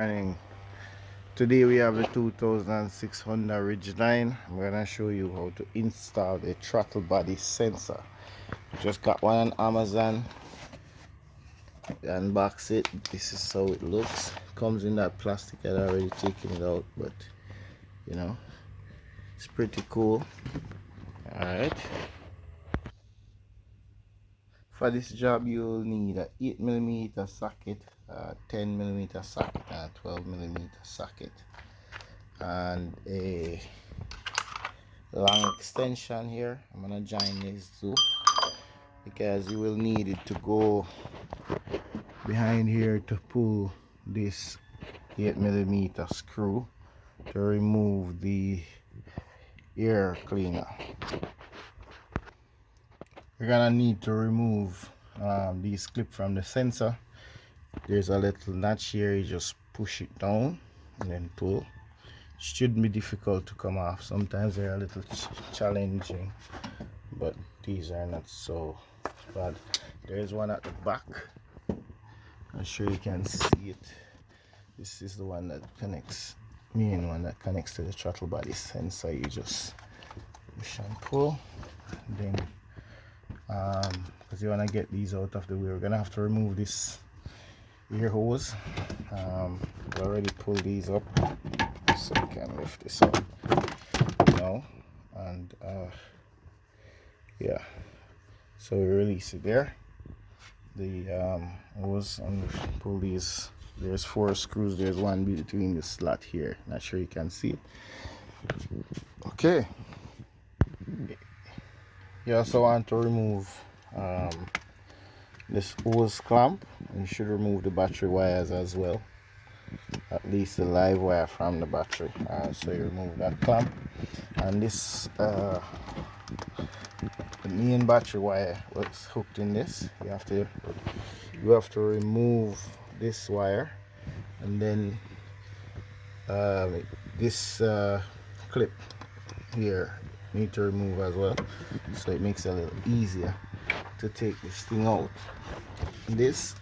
Morning. Today we have a 2006 Honda Ridgeline. I'm gonna show you how to install the throttle body sensor. Just got one on Amazon. Unbox it. This is how it looks. Comes in that plastic. I'd already taken it out, but you know, it's pretty cool. Alright. For this job you'll need a 8mm socket, a 10mm socket, and a 12mm socket, and a long extension here. I'm gonna join these two because you will need it to go behind here to pull this 8mm screw to remove the air cleaner. You're gonna need to remove these clip from the sensor. There's a little notch here. You just push it down and then pull. Shouldn't be difficult to come off. Sometimes they're a little challenging, but these are not so bad. There's one at the back. I'm sure you can see it. This is the one that connects, main one that connects to the throttle body sensor. You just push and pull, and then because you want to get these out of the way, we're gonna have to remove this ear hose. We already pulled these up, so you can lift this up now, and yeah, so we release it there, the hose, and pull these. There's 4 screws. There's one between the slot here. Not sure you can see it. Okay, you also want to remove this hose clamp. You should remove the battery wires as well, at least the live wire from the battery. So you remove that clamp, and this the main battery wire was hooked in this. You have to remove this wire, and then this clip here need to remove as well, so it makes it a little easier to take this thing out. This,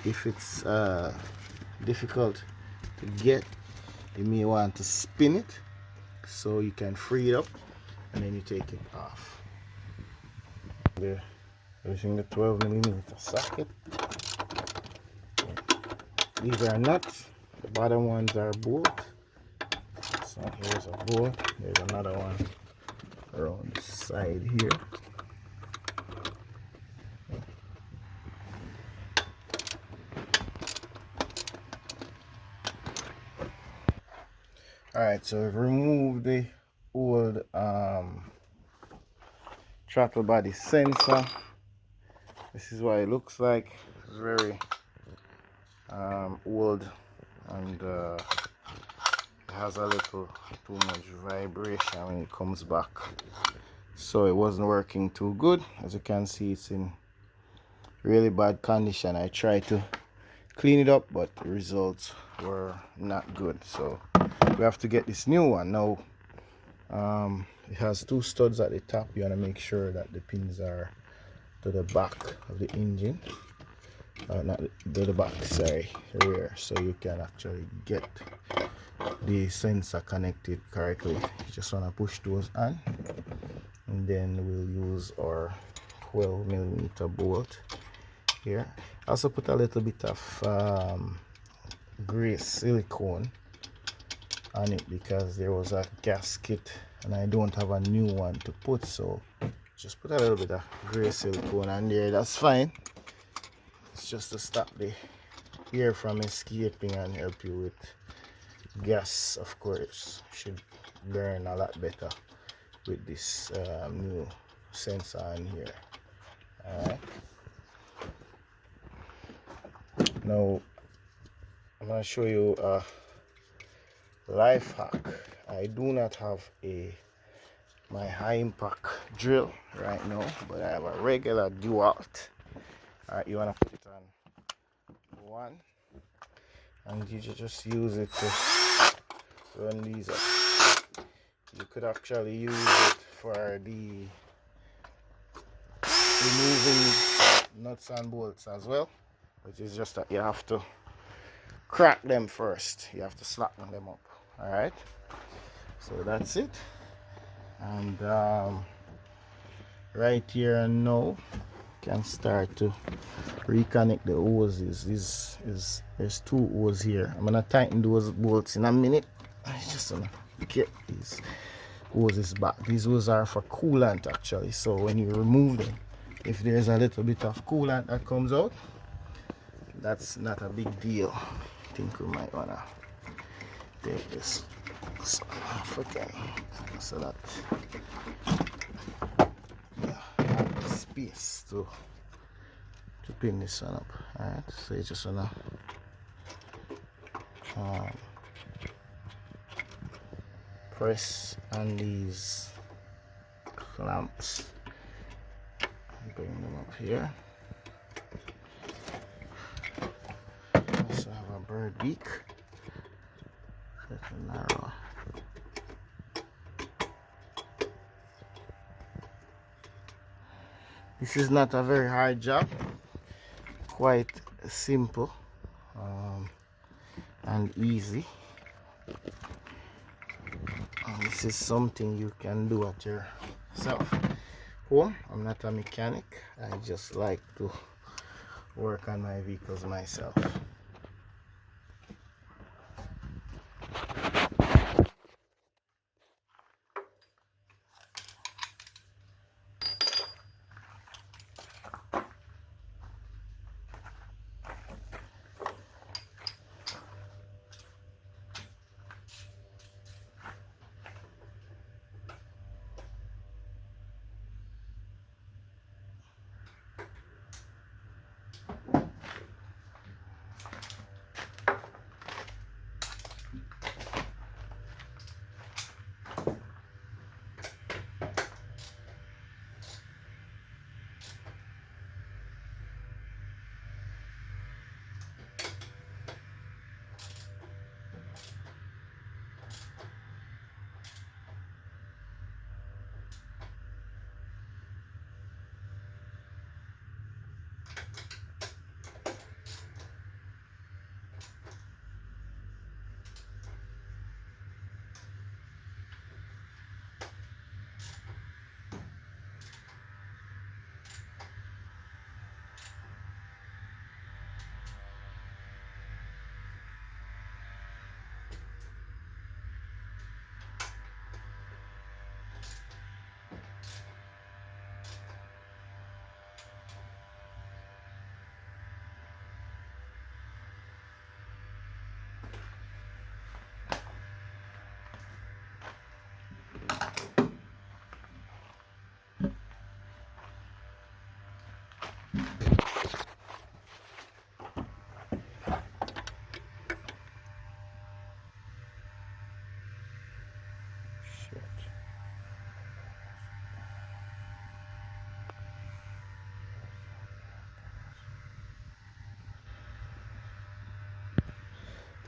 if it's difficult to get, you may want to spin it so you can free it up, and then you take it off. There, using the 12mm socket. These are nuts. The bottom ones are bolt. So here's a bolt. There's another one around the side here. Alright, so we've removed the old throttle body sensor. This is what it looks like. It's very old, and it has a little too much vibration when it comes back, so it wasn't working too good. As you can see, it's in really bad condition. I tried to clean it up, but the results were not good, so we have to get this new one now. It has 2 studs at the top. You want to make sure that the pins are to the back of the engine, not to the back, sorry, rear, so you can actually get the sensor connected correctly. You just want to push those on, and then we'll use our 12mm bolt here. I also put a little bit of gray silicone on it because there was a gasket and I don't have a new one to put, so just put a little bit of gray silicone on there. That's fine. It's just to stop the air from escaping and help you with gas. Of course, should burn a lot better with this new sensor in here. Alright, now I'm going to show you a life hack. I do not have my high impact drill right now, but I have a regular DeWalt. Alright, you want to put it on 1, and you just use it to run these up. You could actually use it for the removing nuts and bolts as well, which is just that you have to crack them first. You have to slacken them up. All right, so that's it. And right here and now can start to reconnect the hoses. There's two hoses here. I'm gonna tighten those bolts in a minute. I just gonna get these hoses back. These hoses are for coolant actually, so when you remove them, if there's a little bit of coolant that comes out, that's not a big deal. I think we might wanna take this off again so that space to pin this one up. Alright, so you just wanna press on these clamps and bring them up here. Also have a bird beak. That's narrow. This is not a very hard job, quite simple and easy. This is something you can do at yourself home. I'm not a mechanic, I just like to work on my vehicles myself.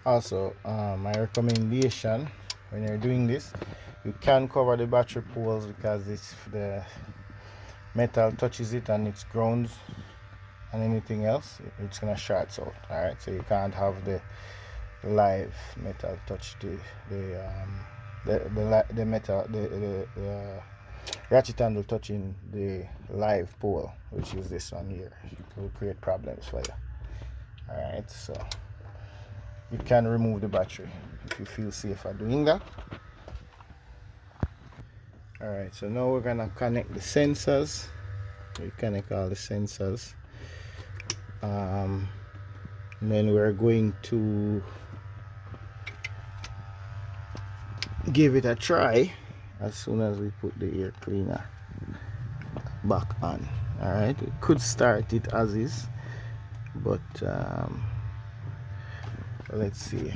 Also, my recommendation when you're doing this, you can cover the battery poles because if the metal touches it and it's grounds and anything else, it's gonna short out. All right, so you can't have the live metal touch the metal the ratchet handle touching the live pole, which is this one here. It will create problems for you. All right, so you can remove the battery if you feel safer doing that. Alright, so now we're gonna connect the sensors. We connect all the sensors. And then we're going to give it a try as soon as we put the air cleaner back on. Alright, we could start it as is, but let's see.